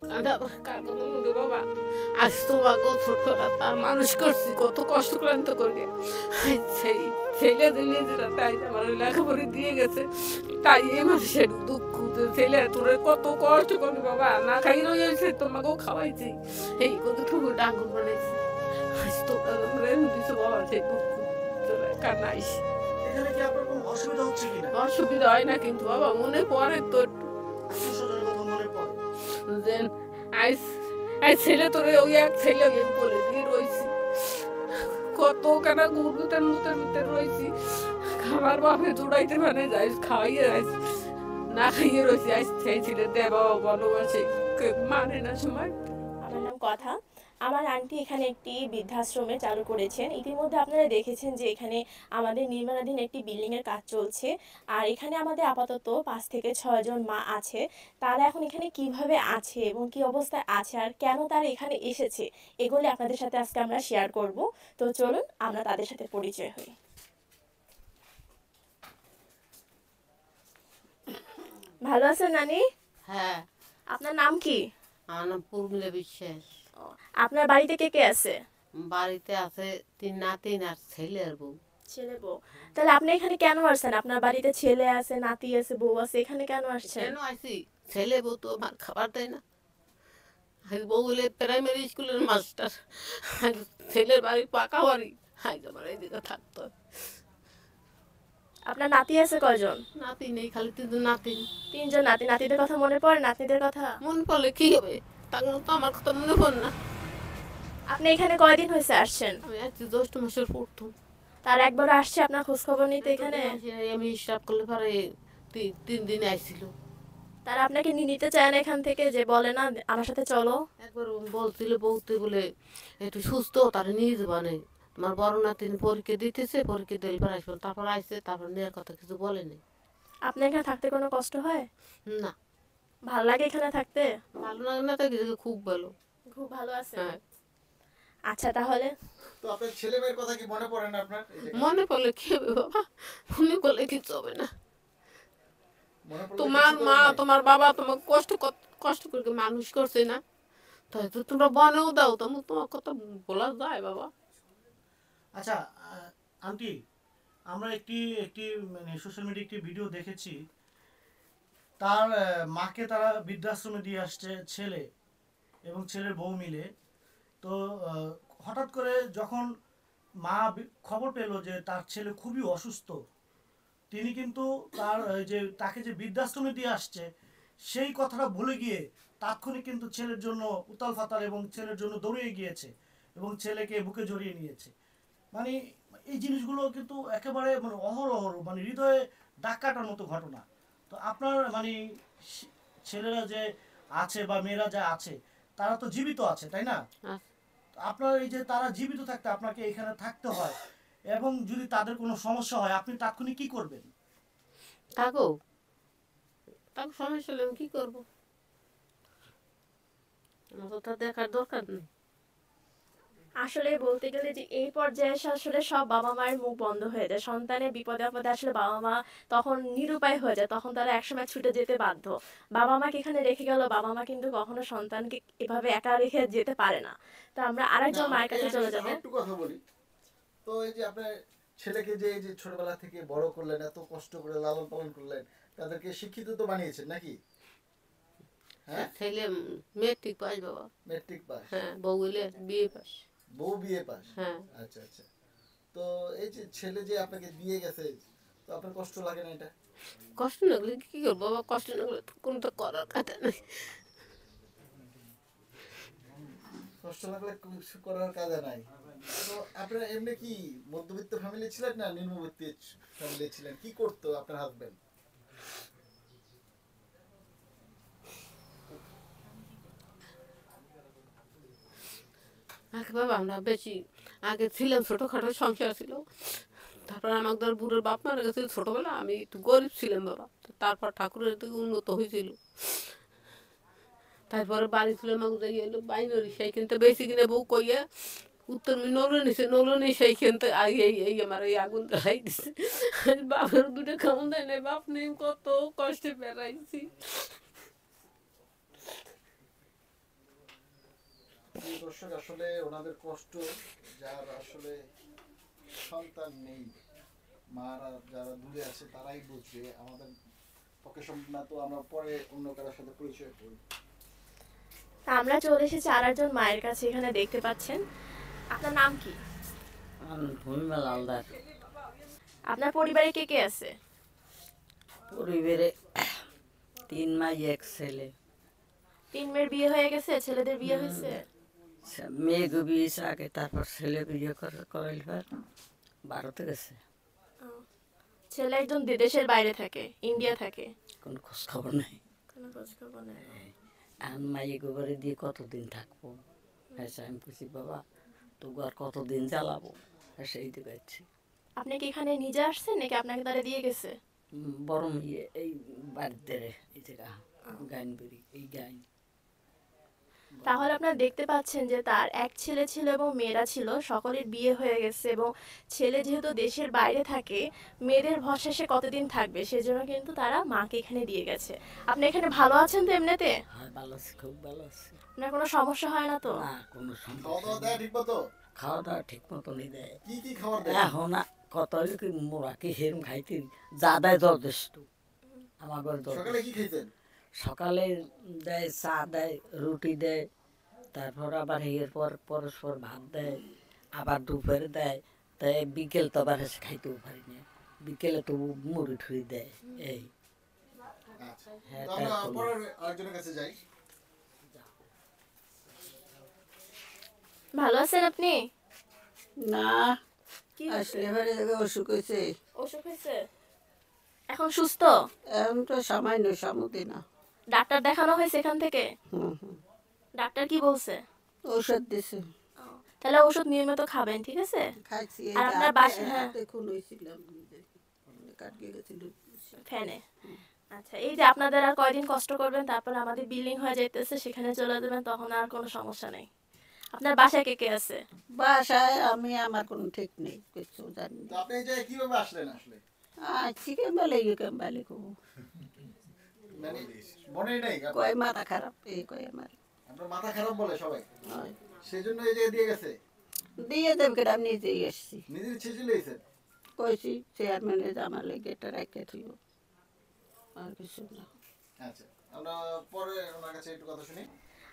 বাবা আজ তোমাকেও ছোটবেলা মানুষ করছি, কত কষ্ট ক্লান্ত করে সেই ছেলেদের নিজেরা তাই আমার লেখাপড়ি দিয়ে গেছে, তাই এই মানুষের দুঃখ ছেলে তোর কত কষ্ট করে বাবা না খাই রয়েছে, তোমাকেও খাওয়াইছি, এই কতটুকু ডাঙ্গুর বানাইছি, আজ তোমরা দিছো বাবা সেই দুঃখ কান্নাইস। এখানে কি আপনার কোনো অসুবিধা হচ্ছে কিনা? অসুবিধা হয় না, কিন্তু বাবা মনে পড়ে তো একটু আত্মীয়স্বজনের কথা মনে পড়ে। যে আজ ছেলে তোরে ওই এক ছেলে বলে দিয়ে রয়েছি, কত কেনা গুরুতের মুতের ভিতরে রয়েছি, খাবার বাপে জোড়াইতে মানে যাই খাওয়াইয়ে যাইছি, না খাইয়ে রয়েছি, আজ সেই ছেলে দে বাবা ভালোবাসে মানে না সময়। আমার নাম কথা। আমার আন্টি এখানে একটি বৃদ্ধাশ্রমে চালু করেছেন। ইতিমধ্যে আপনারা দেখেছেন যে এখানে আমাদের নির্মাণাধীন একটি বিল্ডিংয়ের কাজ চলছে। আর এখানে আমাদের আপাতত 5 থেকে 6 জন মা আছে। তারা এখন এখানে কিভাবে আছে এবং কি অবস্থায় আছে আর কেন তারা এখানে এসেছে, এগুলি আপনাদের সাথে আজকে আমরা শেয়ার করব। তো চলুন আমরা তাদের সাথে পরিচয় হই। ভালো আছেন নানি? হ্যাঁ। আপনার নাম কি? আমার নাম পূর্মিলা বিশ্বাস। আপনার বাড়িতে কে কে আছে? বাড়িতে আছে 3 নাতিন আর ছেলে আর বউ। ছেলে বউ। তাহলে আপনি এখানে কেন আসছেন? আপনার বাড়িতে ছেলে আছে, নাতি আছে, বউ আছে, এখানে কেন আসছেন? কেন আসি? ছেলে বউ তো আমার খাবার দেয় না, বউ হলে প্রাইমারি স্কুলের মাস্টার, ছেলের বাড়ি পাকা বাড়ি, আমার এইদিকে থাকতো। আপনার নাতি আছে কয়জন? নাতি নেই, খালি 3 নাতিন। 3 জন নাতি। নাতিদের কথা মনে পড়ে? নাতিদের কথা মন পড়লে কি হবে, তখন তো আমার কথা মনে পড়ে না। আপনি এখানে কয়দিন হয়েছে আসছেন? আমি আজকে জ্যৈষ্ঠ মাসের প্রথম। তার একবার আসছে আপনার খোঁজ খবর নিতে এখানে? আমি হিসাব করলে পারে 3 দিন আইছিল। তারা আপনাকে নিতে চায় না এখান থেকে, যে বলে না আমার সাথে চলো? একবার বলছিল বলতে বলে একটু সুস্থ, তারা নিয়ে যাবা নেই, তোমার বড় নাতিন পরীক্ষা দিতেছে, পরীক্ষা দিলে পরে আসবে, তারপর আসছে, তারপর নেওয়ার কথা কিছু বলেনি। আপনার এখানে থাকতে কোনো কষ্ট হয় না। ভালো লাগে এখানে থাকতে? ভালো লাগে না, তাকে খুব ভালো। খুব ভালো আছে। হ্যাঁ। আচ্ছা তাহলে তো আপনার ছেলে মেয়ের কথা কি মনে পড়ে না আপনার? মনে পড়লে কি হবে বাবা, মনে করলে কিছু হবে না। মনে পড়লে তোমার কিছু মা করার নাই? তোমার বাবা তোমাকে কষ্ট করে মানুষ করছে না, তাই তো তোমরা বনেও দাও, তোমার কথা বলা যায় বাবা। আচ্ছা আন্টি, আমরা একটি একটি মানে সোশ্যাল মিডিয়া একটি ভিডিও দেখেছি, তার মাকে তারা বৃদ্ধাশ্রমে দিয়ে আসছে, ছেলে এবং ছেলের বউ মিলে। তো হঠাৎ করে যখন মা খবর পেল যে তার ছেলে খুবই অসুস্থ, তিনি কিন্তু তার যে তাকে যে বৃদ্ধাশ্রমে দিয়ে আসছে সেই কথাটা ভুলে গিয়ে তাৎক্ষণিক কিন্তু ছেলের জন্য উতাল ফাতাল এবং ছেলের জন্য দৌড়িয়ে গিয়েছে এবং ছেলেকে বুকে জড়িয়ে নিয়েছে। মানে এই জিনিসগুলো কিন্তু একেবারে মানে অহরহ মানে হৃদয়ে দাগ কাটার মতো ঘটনা। তো আপনার মানে ছেলেরা যে আছে বা মেয়েরা যা আছে তারা তো জীবিত আছে, তাই না? আপনার এই যে তারা জীবিত থাকতে আপনাকে এখানে থাকতে হয়, এবং যদি তাদের কোনো সমস্যা হয় আপনি তাৎক্ষণিক কি করবেন? থাকো, তাকে সমস্যা হলে আমি কি করবো, আমার তো তা দেখার দরকার নেই। আসলে বলতে গেলে যে এই পর্যায়ে এসে আসলে সব বাবা মায়ের মুখ বন্ধ হয়ে যায়। সন্তানের বিপদে আপদে আসলে বাবা মা তখন নিরুপায় হয়ে যায়, তখন তারা একসময় ছুটে যেতে বাধ্য। বাবা মাকে এখানে রেখে গেল, বাবা মা কিন্তু কখনো সন্তানকে এভাবে একা রেখে যেতে পারে না। তো আমরা আরেকজন মায়ের কাছে চলে যাবো। একটু কথা বলি। তো এই যে আপনার ছেলেকে যে এই যে ছোটবেলা থেকে বড় করলেন, এত কষ্ট করে লালন পালন করলেন, তাদেরকে শিক্ষিত তো বানিয়েছেন নাকি? হ্যাঁ, ছেলে মেট্রিক পাস বাবা। Matric pass? হ্যাঁ। বউ হলে বিয়ে পাস। বউ বিয়ে পাস? হ্যাঁ। আচ্ছা আচ্ছা। তো এই যে ছেলে যে আপনাকে দিয়ে গেছে, তো আপনার কষ্ট লাগে না এটা? কষ্ট না করলে কি করবো বাবা, কষ্ট না করলে কোনো তো করার কথা নেই। কষ্ট লাগলে কিছু করার কাজে নাই। তো আপনার এমনি কি মধ্যবিত্ত ফ্যামিলি ছিলেন না নিম্নবিত্ত ফ্যামিলি ছিলেন? কি করতো আপনার হাজবেন্ড? আগে বাবা আমরা বেশি আগে ছিলাম, ছোটোখাটো সংসার ছিল, তারপর আমাদের বুড়োর বাপ মারা গেছে ছোটোবেলা, আমি একটু গরিব ছিলাম বাবা, তারপর ঠাকুরের থেকে উন্নত হয়েছিল, তারপরে বাড়ি ছিল আমাদের এলো বাইনারি, সেইখানতে বেশি কিনে বউ কইয়া উত্তর নৌলো নিছে, নৌলো নিয়ে সেইখানতে এই আমার এই আগুন ধরাই দিছে, বাপের দুটো খাওয়ান দেয় না, বাপ নেই, কত কষ্টে বেড়াইছি। দর্শক আসলে ওনাদের কষ্ট, যার আসলে সন্তান নেই, মারা যারা দূরে আছে তারাই বুঝবে, আমাদের পক্ষে সম্ভব না। তো আমরা পরে অন্য কারোর সাথে পরিচয় করি। আমরা চলে এসেছি আর একজন মায়ের কাছে, এখানে দেখতে পাচ্ছেন। আপনার নাম কি? ভূমিমাল হালদার। আপনার পরিবারে কে কে আছে? পরিবারে 3 মাই 1 ছেলে। 3 মেয়ের বিয়ে হয়ে গেছে? ছেলেদের বিয়ে হয়েছে? মেয়েকে বিয়ে আগে, তারপর ছেলে বিয়ে করাইল, ভারতে গেছে। ছেলে একজন দেশের বাইরে থাকে, ইন্ডিয়া থাকে। কোনো খোঁজ খবর নাই। কোনো খোঁজ খবর নেই। আর মাইয়ে গোবরে দিয়ে কতদিন থাকবো? আমি খুশি বাবা, তো আর কতদিন জ্বালাবো, সেই দিকে যাচ্ছি। আপনি কি এখানে নিজে আসছেন নাকি আপনাকে তারা দিয়ে গেছে? বড় মেয়ে এই বাড়িতে এই জায়গা গাইন বেরি, এই গাইন। তাহলে আপনারা দেখতে পাচ্ছেন যে তার এক ছেলে ছিল এবং মেয়েরা ছিল, সকলের বিয়ে হয়ে গেছে এবং ছেলে যেহেতু দেশের বাইরে থাকে, মেয়েদের ভরসা সে কতদিন থাকবে, সেজন্য কিন্তু তারা মাকে এখানে দিয়ে গেছে। আপনি এখানে ভালো আছেন তো এমনিতে? হ্যাঁ ভালো আছি, খুব ভালো আছি। আপনার কোনো সমস্যা হয় না তো? না, কোনো খাওয়া দাওয়া সমস্যা দেয় ঠিক মতো? খাওয়া দাওয়া ঠিক মতনই দেয়। কি কি খাবার দেয়? এখন কত কি মোরা কি হেরম খাইতে যা দেয় যথেষ্ট। আমার ঘরে সকালে কি খাইছেন? সকালে দেয় চা দেয়, রুটি দেয়, তারপর আবার এরপর পরস্পর ভাত দেয়, আবার দুপুরে দেয়। তাই বিকেল তো আবার এসে খাইতেও পারি না, বিকেলে তো মুড়ি ঠুড়ি দেয়। এই আচ্ছা, হ্যাঁ, তো আমরা তারপর- পরে আরেকজনের কাছে যাই। ভালো আছেন আপনি? না, কি আসলে এবারে অসুখ হয়েছে। অসুখ হয়েছে? এখন সুস্থ? এখন তো সামান্য সামুদি না। ডাক্তার দেখানো হয়েছে এখান থেকে? হুম হুম, ডাক্তার কি বলছে? ঔষধ দিছে, তাহলে ওষুধ নিয়মিত খাবেন, ঠিক আছে? খাইছি। আর আপনার বাসা- হ্যাঁ। দেখুন হয়েছিলাম, কাটকে গেছিল। ফ্যানে। আচ্ছা, এই যে আপনাদের আর কয়দিন কষ্ট করবেন, তারপর আমাদের বিল্ডিং হয়ে যাইতেছে, সেখানে চলে যাবেন, তখন আর কোনো সমস্যা নেই। আপনার বাসায় কে কে আছে? বাসায় আমি, আমার কোনো ঠিক নেই, কিছু জানি তো না। আপনি এই জায়গায় কিভাবে আসলেন আসলে? চিকেন বেলে ইউকেন বেলে মানে মনে নেই আপনার? কয় মাথা খারাপ, এই কয় আমার আপনার মাথা খারাপ বলে সবাই, হয়। সেজন্য এই জায়গায় দিয়ে গেছে। দিয়ে দেব কেন, আমি নিজেই এসছি। নিজের ইচ্ছে চলে এসেছেন? কইছি চেয়ারম্যানের আমার লেগে এটা রেখে দিও, আর কিছু না। আচ্ছা, আমরা পরে ওনার কাছে একটু কথা শুনি।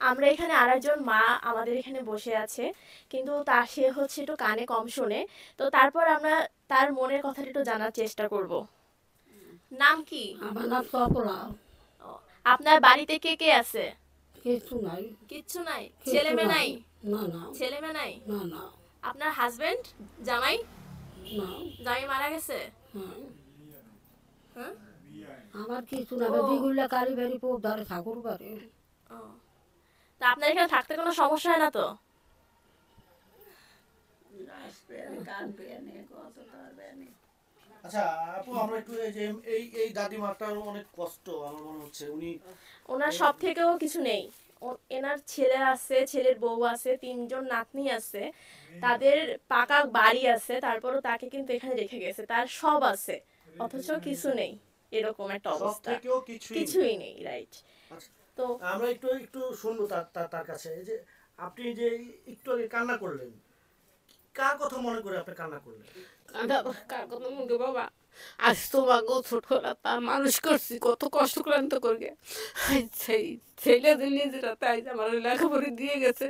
আমরা এখানে আরেকজন মা আমাদের এখানে বসে আছে, কিন্তু তার সে হচ্ছে একটু কানে কম শোনে, তো তারপর আমরা তার মনের কথাটা একটু জানার চেষ্টা করব। নাম কি? আমার নাম সফলা। ও, আপনার বাড়িতে কে কে আছে? কিছু নাই। কিচ্ছু নাই? ছেলে মেয়ে নাই? না না ছেলে মেয়ে নাই? না না আপনার হাজবেন্ড, জামাই? না, জামাই মারা গেছে? হ্যাঁ। হ্যাঁ? আমার কিছু না, ও। দিগুলা কারি বাড়ি পোদারে ঠাকুর বাড়ি। ও, তা আপনার এখানে থাকতে কোনো সমস্যা হয় না তো? আচ্ছা আপু, আমরা একটু এই যে এই দাদিমাটার অনেক কষ্ট আমার মনে হচ্ছে। উনি ওনার সব থেকেও কিছু নেই। এনার ছেলে আছে, ছেলের বউ আছে, 3জন নাতনি আছে, তাদের পাকা বাড়ি আছে, তারপরও তাকে কিন্তু এখানে রেখে গেছে, তার সব আছে অথচ কিছু নেই, এরকম একটা সব অবস্থা। থেকেও কিছুই নেই। কিছুই নেই, রাইট? আচ্ছা, তো আমরা একটু একটু শুনবো তার কাছে। এই যে আপনি যে একটু আগে কান্না করলেন, কার কথা মনে করে আপনি কান্না করলেন? কার কথা মুখে বাবা, আজ তোমাকে ছোটবেলা মানুষ করছি কত কষ্ট ক্লান্ত করে, সেই ছেলেদের নিজেরা তাই আমার লেখাপড়া দিয়ে গেছে,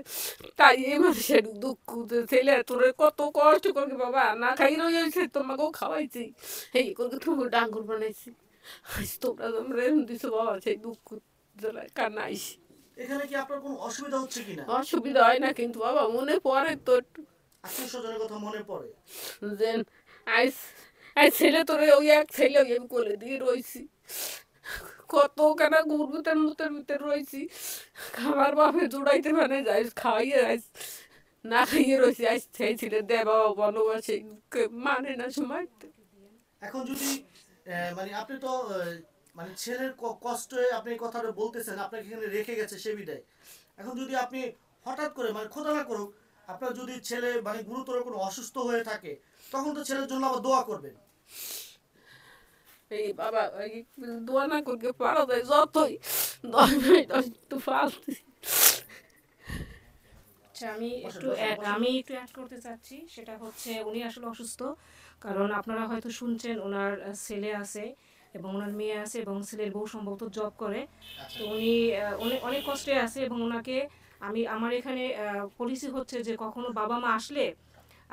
তাই এই মানুষের দুঃখ যে ছেলে তোর কত কষ্ট করে বাবা, না খাই রয়েছে তোমাকেও খাওয়াইছি, এই করে তুমি ডাঙ্গুর বানাইছি, আজ তোমরা তোমরা এরকম দিছো বাবা, সেই দুঃখ জ্বালায় কান্না আইসি। এখানে কি আপনার কোনো অসুবিধা হচ্ছে কিনা? অসুবিধা হয় না কিন্তু বাবা, মনে পড়ে তো একটু আত্মীয় স্বজনের কথা মনে পড়ে? যে আজ আজ ছেলে তোরে ওই এক ছেলে ওই আমি কোলে দিয়ে রয়েছি, কত কেন গুরগুতের মুতের ভিতরে রয়েছি, খাবার বাপে জোড়াইতে মানে যাই খাওয়াইয়ে আজ না খাইয়ে রয়েছি, আজ সেই ছেলে দে বাবা বনবাসে মানে না সময়। এখন যদি মানে আপনি তো মানে ছেলের কষ্টে আপনি এই কথাটা বলতেছেন, আপনাকে এখানে রেখে গেছে সে বিদায়। এখন যদি আপনি হঠাৎ করে, মানে খোদা না করুক, আপনার যদি ছেলে মানে গুরুতর কোনো অসুস্থ হয়ে থাকে, তখন তো ছেলের জন্য আবার দোয়া করবেন। এই বাবা ওই দোয়া না করতে পারা যায়, যতই একটু ফালতু আচ্ছা আমি বসেন, একটু বসেন, বসেন। আমি একটু অ্যাড করতে চাচ্ছি, সেটা হচ্ছে উনি আসলে অসুস্থ, কারণ আপনারা হয়তো শুনছেন ওনার ছেলে আছে এবং ওনার মেয়ে আছে এবং ছেলের বউ সম্ভবত জব করে। আচ্ছা তো উনি অনেক অনেক কষ্টে আছে এবং ওনাকে আমার এখানে পলিসি হচ্ছে যে কখনো বাবা মা আসলে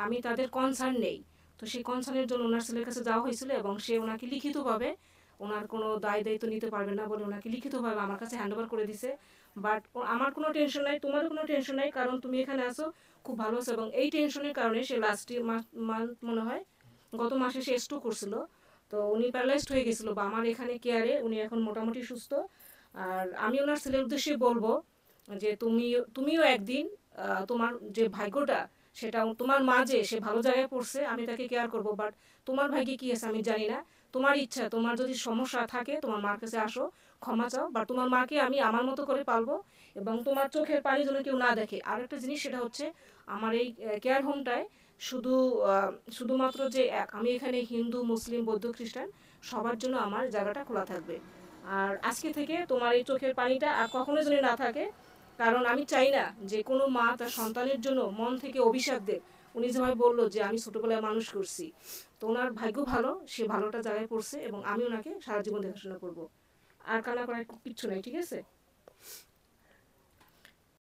আমি তাদের কনসার্ন নেই। তো সেই কনসার্নের জন্য ওনার ছেলের কাছে যাওয়া হয়েছিল এবং সে ওনাকে লিখিতভাবে ওনার কোনো দায় দায়িত্ব নিতে পারবে না বলে ওনাকে লিখিতভাবে আমার কাছে হ্যান্ড ওভার করে দিছে। বাট আমার কোনো টেনশন নাই, তোমারও কোনো টেনশন নাই, কারণ তুমি এখানে আসো, খুব ভালো আছো। এবং এই টেনশনের কারণে সে লাস্ট মান্থ মনে হয় গত মাসে সে স্ট্রোক করছিল। তো উনি প্যারালাইজড হয়ে গেছিলো, বা আমার এখানে কেয়ারে উনি এখন মোটামুটি সুস্থ। আর আমি ওনার ছেলের উদ্দেশ্যে বলবো যে তুমিও একদিন তোমার যে ভাগ্যটা, সেটা তোমার মা যে সে ভালো জায়গায় পড়ছে আমি তাকে কেয়ার করবো, বাট তোমার ভাগ্যে কি আছে আমি জানি না। তোমার ইচ্ছা, তোমার যদি সমস্যা থাকে তোমার মার কাছে আসো, ক্ষমা চাও, বা তোমার মাকে আমি আমার মতো করে পালবো এবং তোমার চোখের পানি যেন কেউ না দেখে। আর একটা জিনিস, সেটা হচ্ছে আমার এই কেয়ার হোমটায় শুধুমাত্র যে আমি এখানে হিন্দু মুসলিম বৌদ্ধ খ্রিস্টান সবার জন্য আমার জায়গাটা খোলা থাকবে। আর আজকে থেকে তোমার এই চোখের পানিটা আর কখনো যেন না থাকে, কারণ আমি চাই না যে কোনো মা তার সন্তানের জন্য মন থেকে অভিশাপ দেয়। উনি যেভাবে বললো যে আমি ছোটবেলায় মানুষ করছি, তো ওনার ভাগ্য ভালো, সে ভালোটা জায়গায় পড়ছে এবং আমি ওনাকে সারা জীবন দেখাশোনা করবো। আর কান্না করার কিচ্ছু নাই, ঠিক আছে?